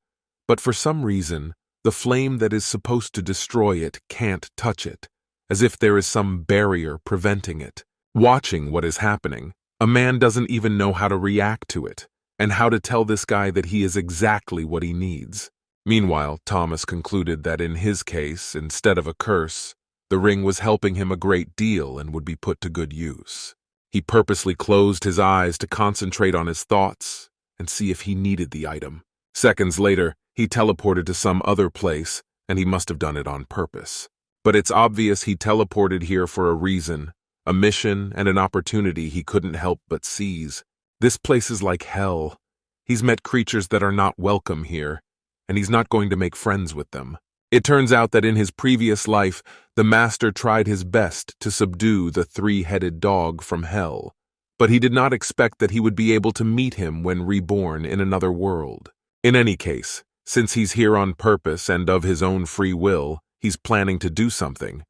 but for some reason, the flame that is supposed to destroy it can't touch it, as if there is some barrier preventing it. Watching what is happening, a man doesn't even know how to react to it, and how to tell this guy that he is exactly what he needs. Meanwhile, Thomas concluded that in his case, instead of a curse, the ring was helping him a great deal and would be put to good use. He purposely closed his eyes to concentrate on his thoughts and see if he needed the item. Seconds later, he teleported to some other place, and he must have done it on purpose. But it's obvious he teleported here for a reason, a mission and an opportunity he couldn't help but seize. This place is like hell. He's met creatures that are not welcome here, and he's not going to make friends with them. It turns out that in his previous life, the master tried his best to subdue the three-headed dog from hell, but he did not expect that he would be able to meet him when reborn in another world. In any case, since he's here on purpose and of his own free will, he's planning to do something.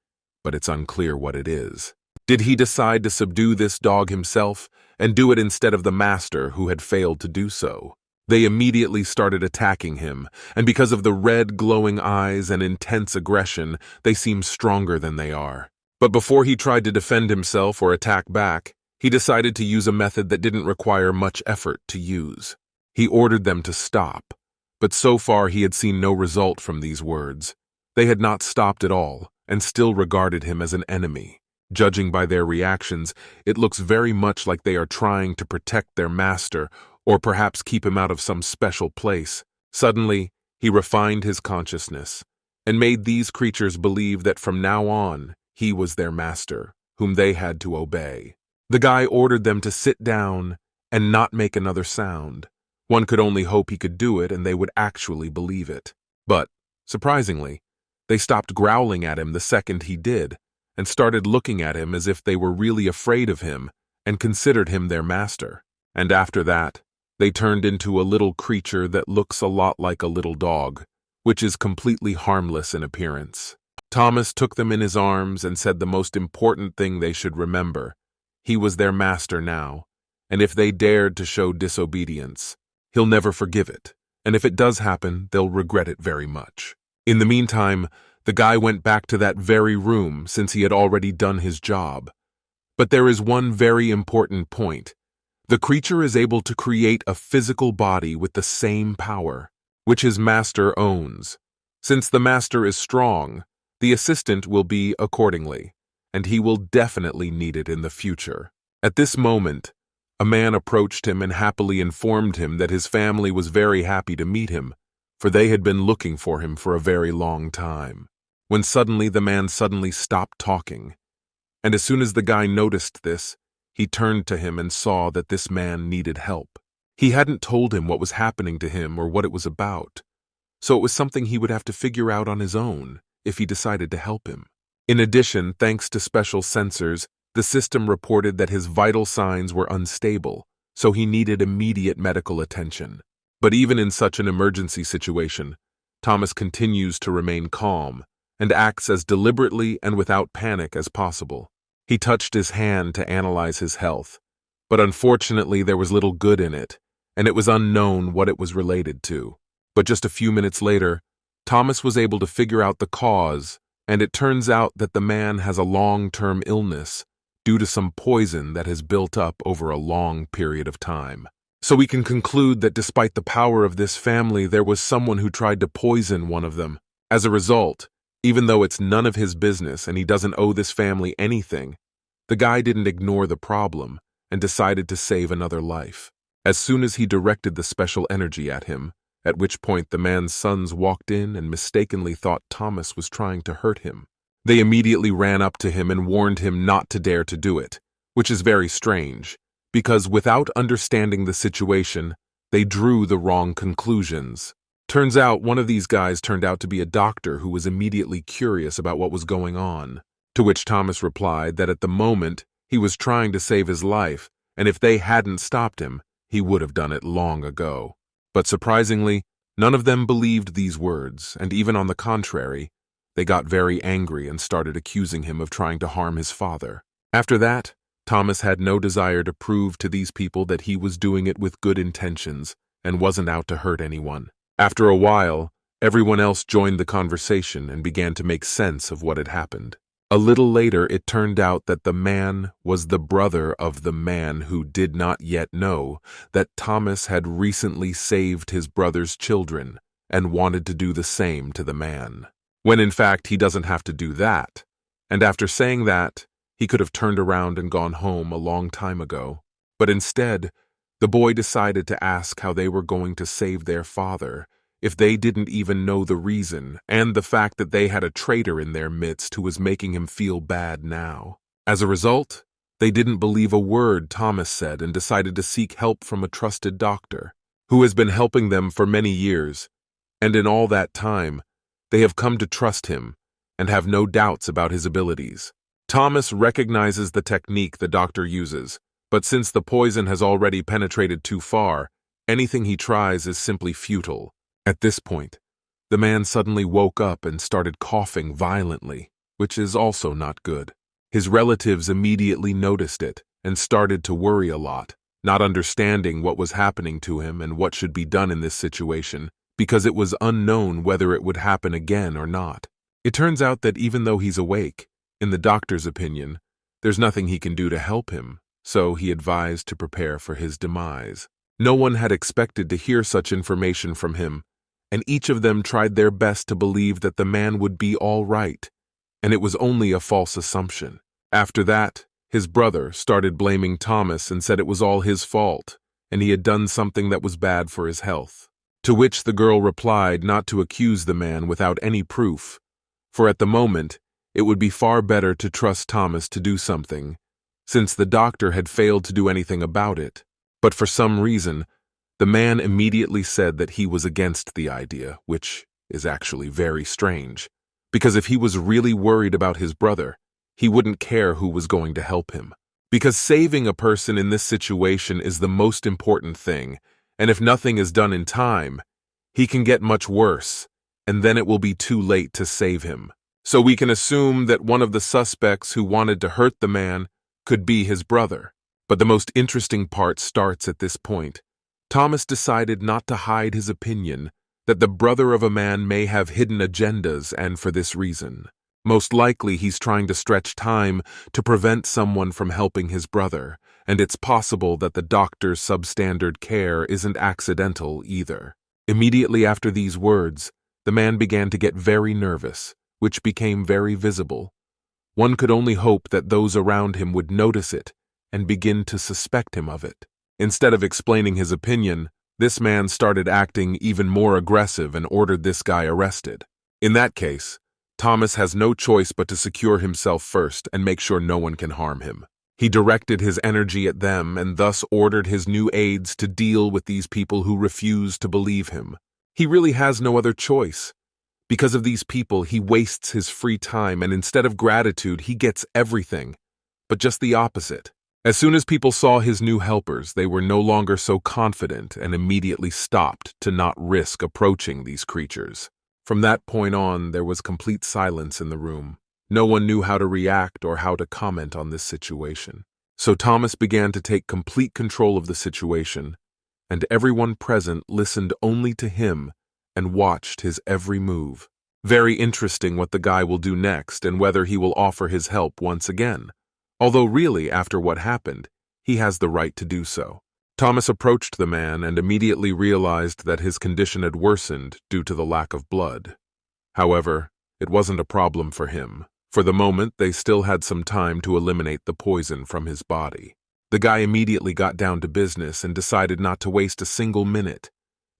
but it's unclear what it is. Did he decide to subdue this dog himself and do it instead of the master who had failed to do so? They immediately started attacking him, and because of the red glowing eyes and intense aggression, they seem stronger than they are. But before he tried to defend himself or attack back, he decided to use a method that didn't require much effort to use. He ordered them to stop, but so far he had seen no result from these words. They had not stopped at all, and still regarded him as an enemy. Judging by their reactions, it looks very much like they are trying to protect their master or perhaps keep him out of some special place. Suddenly, he refined his consciousness and made these creatures believe that from now on, he was their master, whom they had to obey. The guy ordered them to sit down and not make another sound. One could only hope he could do it and they would actually believe it. But, surprisingly, they stopped growling at him the second he did, and started looking at him as if they were really afraid of him and considered him their master. And after that, they turned into a little creature that looks a lot like a little dog, which is completely harmless in appearance. Thomas took them in his arms and said the most important thing they should remember. He was their master now, and if they dared to show disobedience, he'll never forgive it, and if it does happen, they'll regret it very much. In the meantime, the guy went back to that very room since he had already done his job. But there is one very important point. The creature is able to create a physical body with the same power, which his master owns. Since the master is strong, the assistant will be accordingly, and he will definitely need it in the future. At this moment, a man approached him and happily informed him that his family was very happy to meet him, for they had been looking for him for a very long time. When suddenly the man stopped talking, and as soon as the guy noticed this, he turned to him and saw that this man needed help. He hadn't told him what was happening to him or what it was about, so it was something he would have to figure out on his own if he decided to help him. In addition, thanks to special sensors, the system reported that his vital signs were unstable, so he needed immediate medical attention. But even in such an emergency situation, Thomas continues to remain calm and acts as deliberately and without panic as possible. He touched his hand to analyze his health, but unfortunately there was little good in it, and it was unknown what it was related to. But just a few minutes later, Thomas was able to figure out the cause, and it turns out that the man has a long-term illness due to some poison that has built up over a long period of time. So we can conclude that despite the power of this family, there was someone who tried to poison one of them. As a result, even though it's none of his business and he doesn't owe this family anything, the guy didn't ignore the problem and decided to save another life. As soon as he directed the special energy at him, at which point the man's sons walked in and mistakenly thought Thomas was trying to hurt him. They immediately ran up to him and warned him not to dare to do it, which is very strange, because without understanding the situation, they drew the wrong conclusions. Turns out one of these guys turned out to be a doctor who was immediately curious about what was going on, to which Thomas replied that at the moment he was trying to save his life, and if they hadn't stopped him, he would have done it long ago. But surprisingly, none of them believed these words, and even on the contrary, they got very angry and started accusing him of trying to harm his father. After that, Thomas had no desire to prove to these people that he was doing it with good intentions and wasn't out to hurt anyone. After a while, everyone else joined the conversation and began to make sense of what had happened. A little later, it turned out that the man was the brother of the man who did not yet know that Thomas had recently saved his brother's children and wanted to do the same to the man, when in fact he doesn't have to do that. And after saying that, he could have turned around and gone home a long time ago. But instead, the boy decided to ask how they were going to save their father if they didn't even know the reason and the fact that they had a traitor in their midst who was making him feel bad now. As a result, they didn't believe a word Thomas said and decided to seek help from a trusted doctor who has been helping them for many years, and in all that time, they have come to trust him and have no doubts about his abilities. Thomas recognizes the technique the doctor uses, but since the poison has already penetrated too far, anything he tries is simply futile. At this point, the man suddenly woke up and started coughing violently, which is also not good. His relatives immediately noticed it and started to worry a lot, not understanding what was happening to him and what should be done in this situation, because it was unknown whether it would happen again or not. It turns out that even though he's awake, in the doctor's opinion, there's nothing he can do to help him, so he advised to prepare for his demise. No one had expected to hear such information from him, and each of them tried their best to believe that the man would be all right, and it was only a false assumption. After that, his brother started blaming Thomas and said it was all his fault, and he had done something that was bad for his health. To which the girl replied not to accuse the man without any proof, for at the moment, it would be far better to trust Thomas to do something, since the doctor had failed to do anything about it. But for some reason, the man immediately said that he was against the idea, which is actually very strange, because if he was really worried about his brother, he wouldn't care who was going to help him. Because saving a person in this situation is the most important thing, and if nothing is done in time, he can get much worse, and then it will be too late to save him. So we can assume that one of the suspects who wanted to hurt the man could be his brother. But the most interesting part starts at this point. Thomas decided not to hide his opinion that the brother of a man may have hidden agendas, and for this reason. Most likely he's trying to stretch time to prevent someone from helping his brother, and it's possible that the doctor's substandard care isn't accidental either. Immediately after these words, the man began to get very nervous, which became very visible. One could only hope that those around him would notice it and begin to suspect him of it. Instead of explaining his opinion, this man started acting even more aggressive and ordered this guy arrested. In that case, Thomas has no choice but to secure himself first and make sure no one can harm him. He directed his energy at them and thus ordered his new aides to deal with these people who refuse to believe him. He really has no other choice. Because of these people, he wastes his free time, and instead of gratitude, he gets everything, but just the opposite. As soon as people saw his new helpers, they were no longer so confident and immediately stopped to not risk approaching these creatures. From that point on, there was complete silence in the room. No one knew how to react or how to comment on this situation. So Thomas began to take complete control of the situation, and everyone present listened only to him and watched his every move. Very interesting what the guy will do next and whether he will offer his help once again. Although really, after what happened, he has the right to do so. Thomas approached the man and immediately realized that his condition had worsened due to the lack of blood. However, it wasn't a problem for him. For the moment, they still had some time to eliminate the poison from his body. The guy immediately got down to business and decided not to waste a single minute.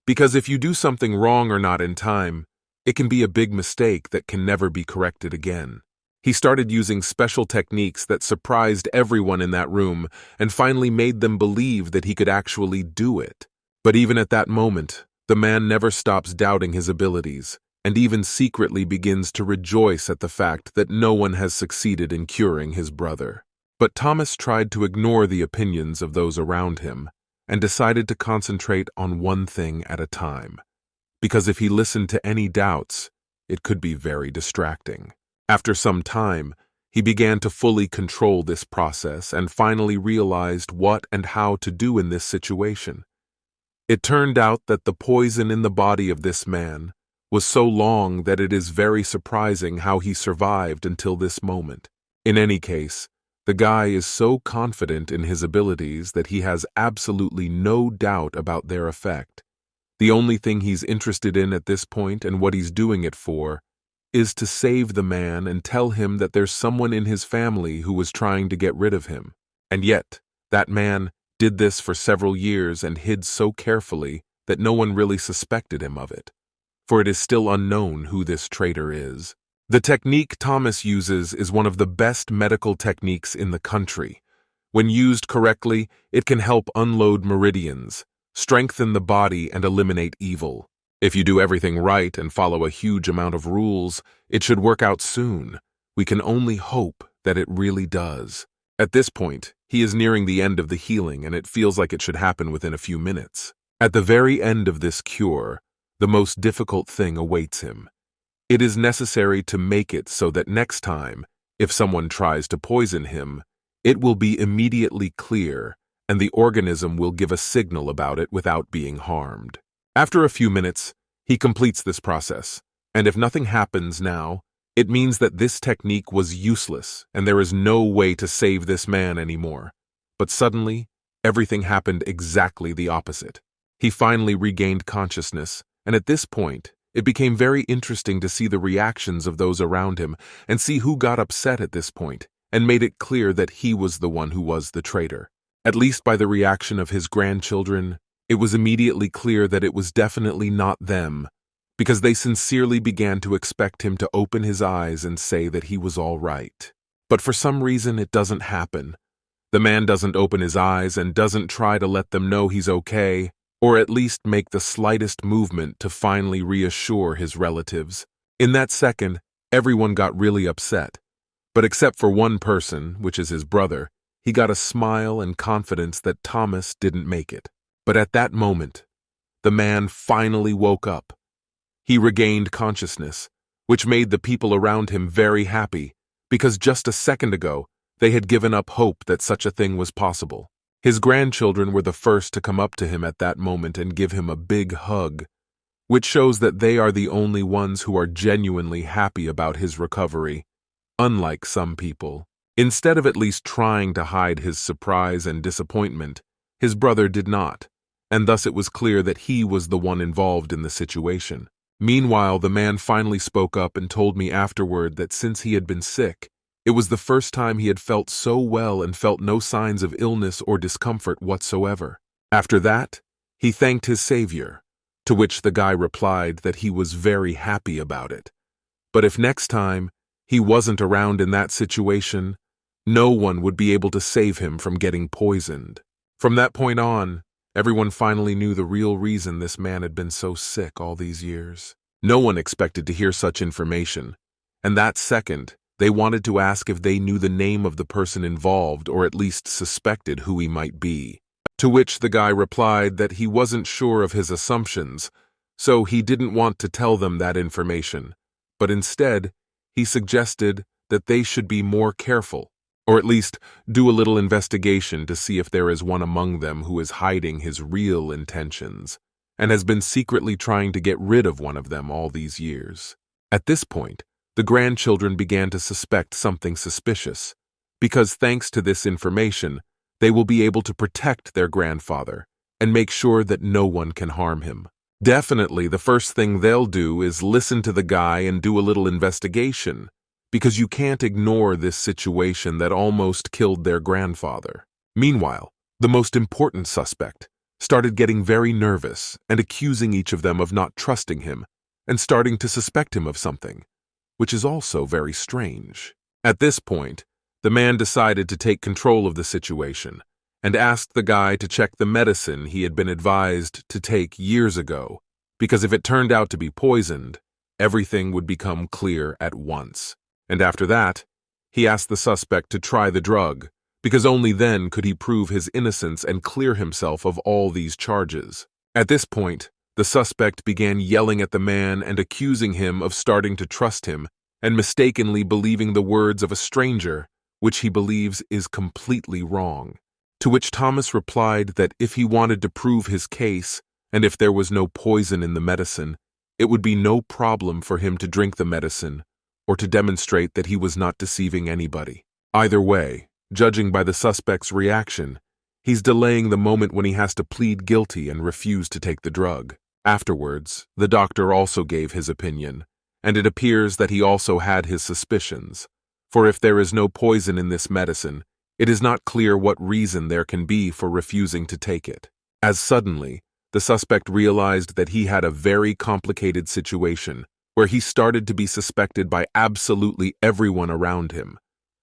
Because if you do something wrong or not in time, it can be a big mistake that can never be corrected again. He started using special techniques that surprised everyone in that room and finally made them believe that he could actually do it. But even at that moment, the man never stops doubting his abilities and even secretly begins to rejoice at the fact that no one has succeeded in curing his brother. But Thomas tried to ignore the opinions of those around him and decided to concentrate on one thing at a time, because if he listened to any doubts, it could be very distracting. After some time, he began to fully control this process and finally realized what and how to do in this situation. It turned out that the poison in the body of this man was so long that it is very surprising how he survived until this moment. In any case, the guy is so confident in his abilities that he has absolutely no doubt about their effect. The only thing he's interested in at this point and what he's doing it for is to save the man and tell him that there's someone in his family who was trying to get rid of him. And yet, that man did this for several years and hid so carefully that no one really suspected him of it. For it is still unknown who this traitor is. The technique Thomas uses is one of the best medical techniques in the country. When used correctly, it can help unload meridians, strengthen the body, and eliminate evil. If you do everything right and follow a huge amount of rules, it should work out soon. We can only hope that it really does. At this point, he is nearing the end of the healing and it feels like it should happen within a few minutes. At the very end of this cure, the most difficult thing awaits him. It is necessary to make it so that next time, if someone tries to poison him, it will be immediately clear and the organism will give a signal about it without being harmed. After a few minutes, he completes this process, and if nothing happens now, it means that this technique was useless and there is no way to save this man anymore. But suddenly, everything happened exactly the opposite. He finally regained consciousness, and at this point, it became very interesting to see the reactions of those around him and see who got upset at this point and made it clear that he was the one who was the traitor. At least by the reaction of his grandchildren, it was immediately clear that it was definitely not them, because they sincerely began to expect him to open his eyes and say that he was all right. But for some reason, it doesn't happen. The man doesn't open his eyes and doesn't try to let them know he's okay, or at least make the slightest movement to finally reassure his relatives. In that second, everyone got really upset. But except for one person, which is his brother, he got a smile and confidence that Thomas didn't make it. But at that moment, the man finally woke up. He regained consciousness, which made the people around him very happy, because just a second ago, they had given up hope that such a thing was possible. His grandchildren were the first to come up to him at that moment and give him a big hug, which shows that they are the only ones who are genuinely happy about his recovery, unlike some people. Instead of at least trying to hide his surprise and disappointment, his brother did not, and thus it was clear that he was the one involved in the situation. Meanwhile, the man finally spoke up and told me afterward that since he had been sick, it was the first time he had felt so well and felt no signs of illness or discomfort whatsoever. After that, he thanked his savior, to which the guy replied that he was very happy about it. But if next time he wasn't around in that situation, no one would be able to save him from getting poisoned. From that point on, everyone finally knew the real reason this man had been so sick all these years. No one expected to hear such information, and that second, they wanted to ask if they knew the name of the person involved or at least suspected who he might be. To which the guy replied that he wasn't sure of his assumptions, so he didn't want to tell them that information, but instead, he suggested that they should be more careful, or at least do a little investigation to see if there is one among them who is hiding his real intentions and has been secretly trying to get rid of one of them all these years. At this point, the grandchildren began to suspect something suspicious, because thanks to this information, they will be able to protect their grandfather and make sure that no one can harm him. Definitely, the first thing they'll do is listen to the guy and do a little investigation, because you can't ignore this situation that almost killed their grandfather. Meanwhile, the most important suspect started getting very nervous and accusing each of them of not trusting him and starting to suspect him of something, which is also very strange. At this point, the man decided to take control of the situation and asked the guy to check the medicine he had been advised to take years ago, because if it turned out to be poisoned, everything would become clear at once. And after that, he asked the suspect to try the drug, because only then could he prove his innocence and clear himself of all these charges. At this point, the suspect began yelling at the man and accusing him of starting to trust him and mistakenly believing the words of a stranger, which he believes is completely wrong. To which Thomas replied that if he wanted to prove his case, and if there was no poison in the medicine, it would be no problem for him to drink the medicine, or to demonstrate that he was not deceiving anybody. Either way, judging by the suspect's reaction, he's delaying the moment when he has to plead guilty and refuse to take the drug. Afterwards, the doctor also gave his opinion, and it appears that he also had his suspicions, for if there is no poison in this medicine, it is not clear what reason there can be for refusing to take it. As suddenly, the suspect realized that he had a very complicated situation where he started to be suspected by absolutely everyone around him.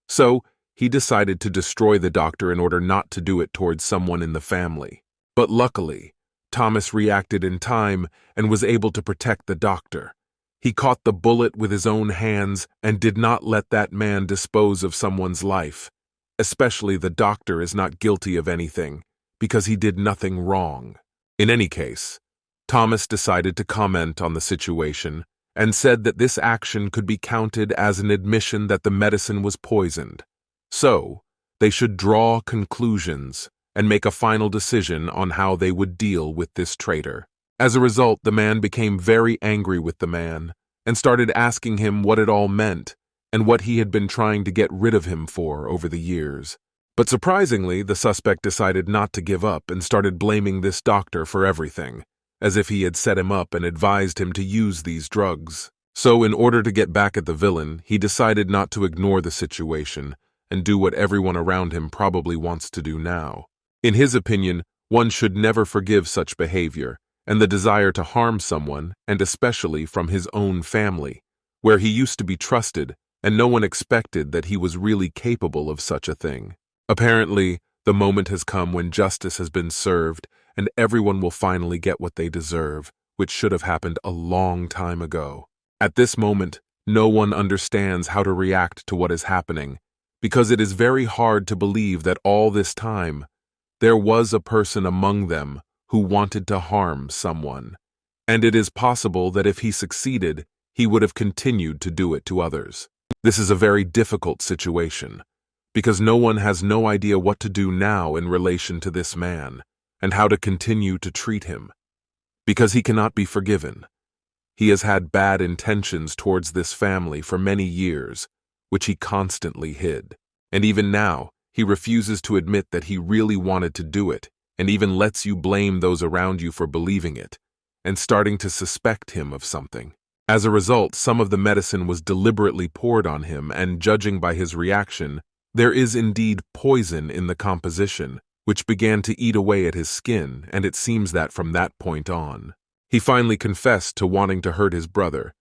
So, he decided to destroy the doctor in order not to do it towards someone in the family. But luckily, Thomas reacted in time and was able to protect the doctor. He caught the bullet with his own hands and did not let that man dispose of someone's life. Especially the doctor is not guilty of anything, because he did nothing wrong. In any case, Thomas decided to comment on the situation and said that this action could be counted as an admission that the medicine was poisoned. So, they should draw conclusions and make a final decision on how they would deal with this traitor. As a result, the man became very angry with the man and started asking him what it all meant and what he had been trying to get rid of him for over the years. But surprisingly, the suspect decided not to give up and started blaming this doctor for everything, as if he had set him up and advised him to use these drugs. So, in order to get back at the villain, he decided not to ignore the situation and do what everyone around him probably wants to do now. In his opinion, one should never forgive such behavior and the desire to harm someone, and especially from his own family, where he used to be trusted and no one expected that he was really capable of such a thing. Apparently, the moment has come when justice has been served and everyone will finally get what they deserve, which should have happened a long time ago. At this moment, no one understands how to react to what is happening, because it is very hard to believe that all this time, there was a person among them who wanted to harm someone, and it is possible that if he succeeded, he would have continued to do it to others. This is a very difficult situation, because no one has no idea what to do now in relation to this man, and how to continue to treat him, because he cannot be forgiven. He has had bad intentions towards this family for many years, which he constantly hid, and even now, he refuses to admit that he really wanted to do it, and even lets you blame those around you for believing it, and starting to suspect him of something. As a result, some of the medicine was deliberately poured on him, and judging by his reaction, there is indeed poison in the composition, which began to eat away at his skin, and it seems that from that point on, he finally confessed to wanting to hurt his brother,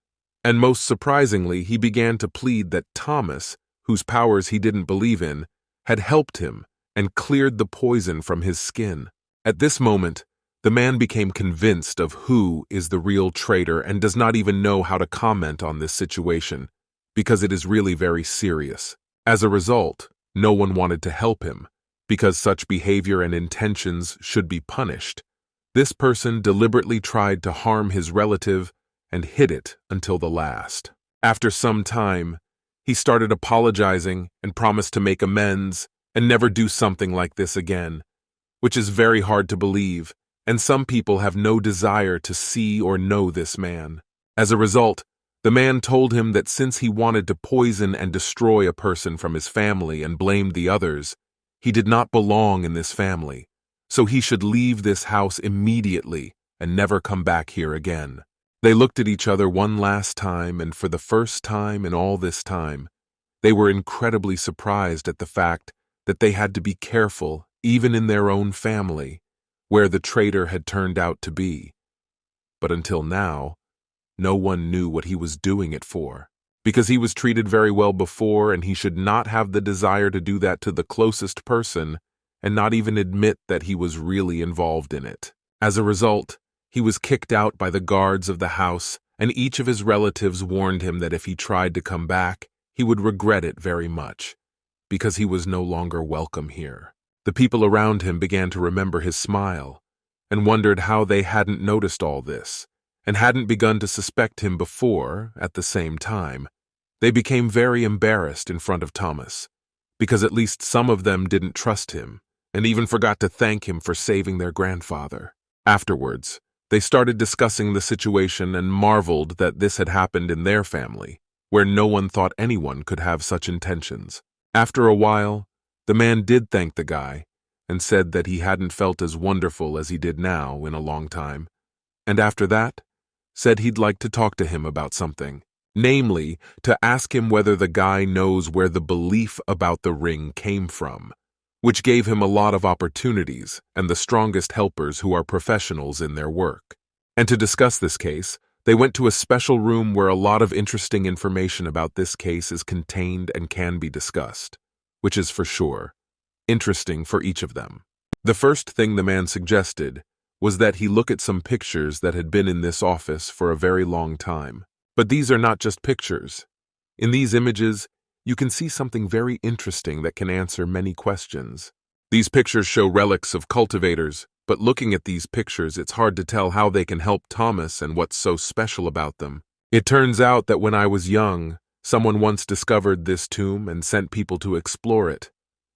and most surprisingly, he began to plead that Thomas, whose powers he didn't believe in, had helped him and cleared the poison from his skin. At this moment, the man became convinced of who is the real traitor and does not even know how to comment on this situation, because it is really very serious. As a result, no one wanted to help him, because such behavior and intentions should be punished. This person deliberately tried to harm his relative and hid it until the last. After some time, he started apologizing and promised to make amends and never do something like this again, which is very hard to believe, and some people have no desire to see or know this man. As a result, the man told him that since he wanted to poison and destroy a person from his family and blamed the others, he did not belong in this family, so he should leave this house immediately and never come back here again. They looked at each other one last time, and for the first time in all this time, they were incredibly surprised at the fact that they had to be careful even in their own family, where the traitor had turned out to be. But until now, no one knew what he was doing it for, because he was treated very well before, and he should not have the desire to do that to the closest person and not even admit that he was really involved in it. As a result, he was kicked out by the guards of the house, and each of his relatives warned him that if he tried to come back, he would regret it very much, because he was no longer welcome here. The people around him began to remember his smile, and wondered how they hadn't noticed all this, and hadn't begun to suspect him before. At the same time, they became very embarrassed in front of Thomas, because at least some of them didn't trust him, and even forgot to thank him for saving their grandfather. Afterwards, they started discussing the situation and marveled that this had happened in their family, where no one thought anyone could have such intentions. After a while, the man did thank the guy and said that he hadn't felt as wonderful as he did now in a long time, and after that, said he'd like to talk to him about something, namely, to ask him whether the guy knows where the belief about the ring came from, which gave him a lot of opportunities and the strongest helpers who are professionals in their work. And to discuss this case, they went to a special room where a lot of interesting information about this case is contained and can be discussed, which is for sure interesting for each of them. The first thing the man suggested was that he look at some pictures that had been in this office for a very long time. But these are not just pictures. In these images, you can see something very interesting that can answer many questions. These pictures show relics of cultivators, but looking at these pictures, it's hard to tell how they can help Thomas and what's so special about them. It turns out that when I was young, someone once discovered this tomb and sent people to explore it.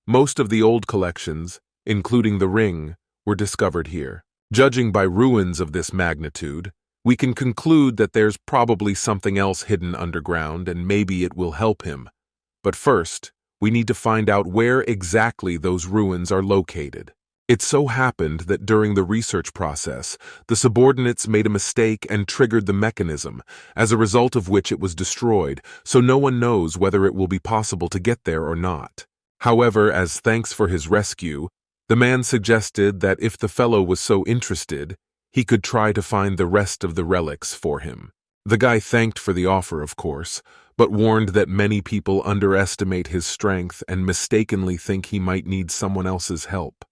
Most of the old collections, including the ring, were discovered here. Judging by ruins of this magnitude, we can conclude that there's probably something else hidden underground and maybe it will help him. But first, we need to find out where exactly those ruins are located. It so happened that during the research process, the subordinates made a mistake and triggered the mechanism, as a result of which it was destroyed, so no one knows whether it will be possible to get there or not. However, as thanks for his rescue, the man suggested that if the fellow was so interested, he could try to find the rest of the relics for him. The guy thanked for the offer, of course, but warned that many people underestimate his strength and mistakenly think he might need someone else's help.